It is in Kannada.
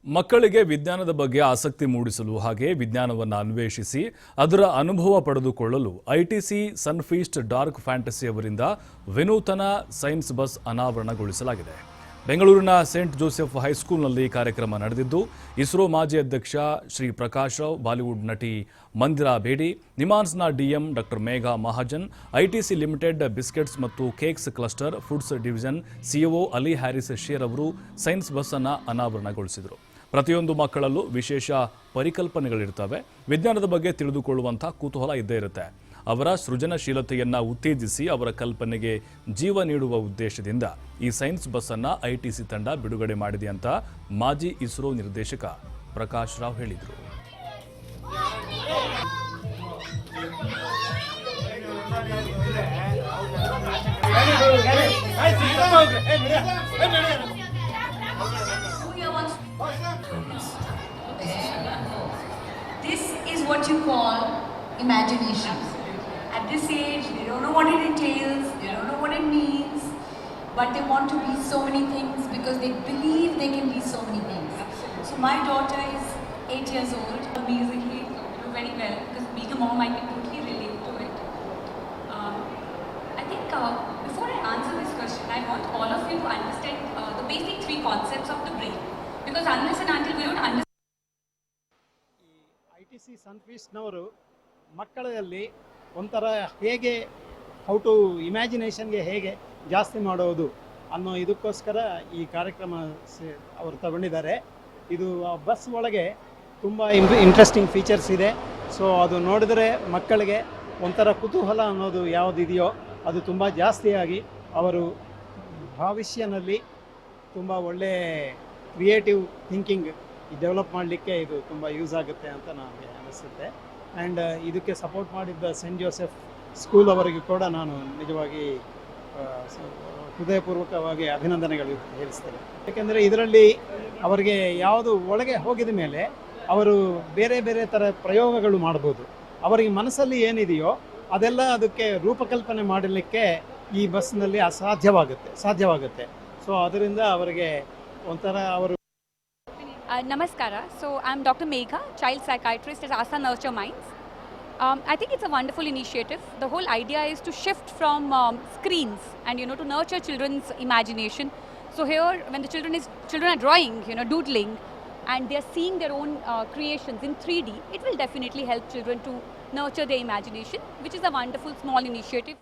ಮಕ್ಕಳಿಗೆ ವಿಜ್ಞಾನದ ಬಗ್ಗೆ ಆಸಕ್ತಿ ಮೂಡಿಸಲು ಹಾಗೆ ವಿಜ್ಞಾನವನ್ನು ಅನ್ವೇಷಿಸಿ ಅದರ ಅನುಭವ ಪಡೆದುಕೊಳ್ಳಲು ಐಟಿಸಿ ಸನ್ಫೀಸ್ಟ್ ಡಾರ್ಕ್ ಫ್ಯಾಂಟಸಿ ಅವರಿಂದ ವಿನೂತನ ಸೈನ್ಸ್ ಬಸ್ ಅನಾವರಣಗೊಳಿಸಲಾಗಿದೆ. ಬೆಂಗಳೂರಿನ ಸೇಂಟ್ ಜೋಸೆಫ್ ಹೈಸ್ಕೂಲ್ನಲ್ಲಿ ಕಾರ್ಯಕ್ರಮ ನಡೆದಿದ್ದು, ಇಸ್ರೋ ಮಾಜಿ ಅಧ್ಯಕ್ಷ ಶ್ರೀ ಪ್ರಕಾಶ್ ರಾವ್, ಬಾಲಿವುಡ್ ನಟಿ ಮಂದಿರಾ ಬೇಡಿ, ನಿಮಾನ್ಸ್ನ DM doctor Megha Mahajan, ITC limited biscuits ಮತ್ತು cakes cluster foods division CEO Ali Harris Shere ಅವರು ಸೈನ್ಸ್ ಬಸ್ ಅನ್ನು ಅನಾವರಣಗೊಳಿಸಿದರು. ಪ್ರತಿಯೊಂದು ಮಕ್ಕಳಲ್ಲೂ ವಿಶೇಷ ಪರಿಕಲ್ಪನೆಗಳಿರ್ತವೆ. ವಿಜ್ಞಾನದ ಬಗ್ಗೆ ತಿಳಿದುಕೊಳ್ಳುವಂಥ ಕುತೂಹಲ ಇದ್ದೇ ಇರುತ್ತೆ. ಅವರ ಸೃಜನಶೀಲತೆಯನ್ನು ಉತ್ತೇಜಿಸಿ ಅವರ ಕಲ್ಪನೆಗೆ ಜೀವ ನೀಡುವ ಉದ್ದೇಶದಿಂದ ಈ ಸೈನ್ಸ್ ಬಸ್ ಅನ್ನು ಐಟಿಸಿ ತಂಡ ಬಿಡುಗಡೆ ಮಾಡಿದೆ ಅಂತ ಮಾಜಿ ಇಸ್ರೋ ನಿರ್ದೇಶಕ ಪ್ರಕಾಶ್ ರಾವ್ ಹೇಳಿದರು. This is what you call imagination. At this age, they don't know what it entails, they don't know what it means, but they want to be so many things because they believe they can be so many things. So my daughter is 8 years old, amazingly, very well, because being a mom, I can totally relate to it. I think before I answer this question, I want all of you to understand the basic three concepts of the brain, because unless and until we don't understand ITC ಸನ್ಫೀಸ್ಟ್ನವರು ಮಕ್ಕಳಲ್ಲಿ ಒಂಥರ ಹೇಗೆ ಹೌ ಟು ಇಮ್ಯಾಜಿನೇಷನ್ಗೆ ಹೇಗೆ ಜಾಸ್ತಿ ಮಾಡೋದು ಅನ್ನೋ ಇದಕ್ಕೋಸ್ಕರ ಈ ಕಾರ್ಯಕ್ರಮ ಅವರು ತಗೊಂಡಿದ್ದಾರೆ. ಇದು ಬಸ್ ಒಳಗೆ ತುಂಬ ಇಂಟ್ರೆಸ್ಟಿಂಗ್ ಫೀಚರ್ಸ್ ಇದೆ. ಸೊ ಅದು ನೋಡಿದ್ರೆ ಮಕ್ಕಳಿಗೆ ಒಂಥರ ಕುತೂಹಲ ಅನ್ನೋದು ಯಾವುದಿದೆಯೋ ಅದು ತುಂಬ ಜಾಸ್ತಿಯಾಗಿ ಅವರು ಭವಿಷ್ಯನಲ್ಲಿ ತುಂಬ ಒಳ್ಳೆ ಕ್ರಿಯೇಟಿವ್ ಥಿಂಕಿಂಗ್ ಡೆವಲಪ್ ಮಾಡಲಿಕ್ಕೆ ಇದು ತುಂಬ ಯೂಸ್ ಆಗುತ್ತೆ ಅಂತ ನನಗೆ ಅನಿಸುತ್ತೆ. ಆ್ಯಂಡ್ ಇದಕ್ಕೆ ಸಪೋರ್ಟ್ ಮಾಡಿದ್ದ ಸೇಂಟ್ ಜೋಸೆಫ್ ಸ್ಕೂಲ್ ಅವರಿಗೂ ಕೂಡ ನಾನು ನಿಜವಾಗಿ ಹೃದಯಪೂರ್ವಕವಾಗಿ ಅಭಿನಂದನೆಗಳು ಹೇಳಿಸ್ತೇನೆ. ಯಾಕೆಂದರೆ ಇದರಲ್ಲಿ ಅವರಿಗೆ ಯಾವುದು ಒಳಗೆ ಹೋಗಿದ ಮೇಲೆ ಅವರು ಬೇರೆ ಬೇರೆ ಥರ ಪ್ರಯೋಗಗಳು ಮಾಡ್ಬೋದು. ಅವರಿಗೆ ಮನಸ್ಸಲ್ಲಿ ಏನಿದೆಯೋ ಅದೆಲ್ಲ ಅದಕ್ಕೆ ರೂಪಕಲ್ಪನೆ ಮಾಡಲಿಕ್ಕೆ ಈ ಬಸ್ನಲ್ಲಿ ಸಾಧ್ಯವಾಗುತ್ತೆ. ಸೊ ಅದರಿಂದ ಅವರಿಗೆ ಒಂಥರ ಅವರು Namaskara. So I'm Dr. Megha, child psychiatrist at Asa Nurture Minds. I think it's a wonderful initiative. The whole idea is to shift from screens and to nurture children's imagination. So here, when the children are drawing, doodling, and they are seeing their own creations in 3D, it will definitely help children to nurture their imagination, which is a wonderful small initiative.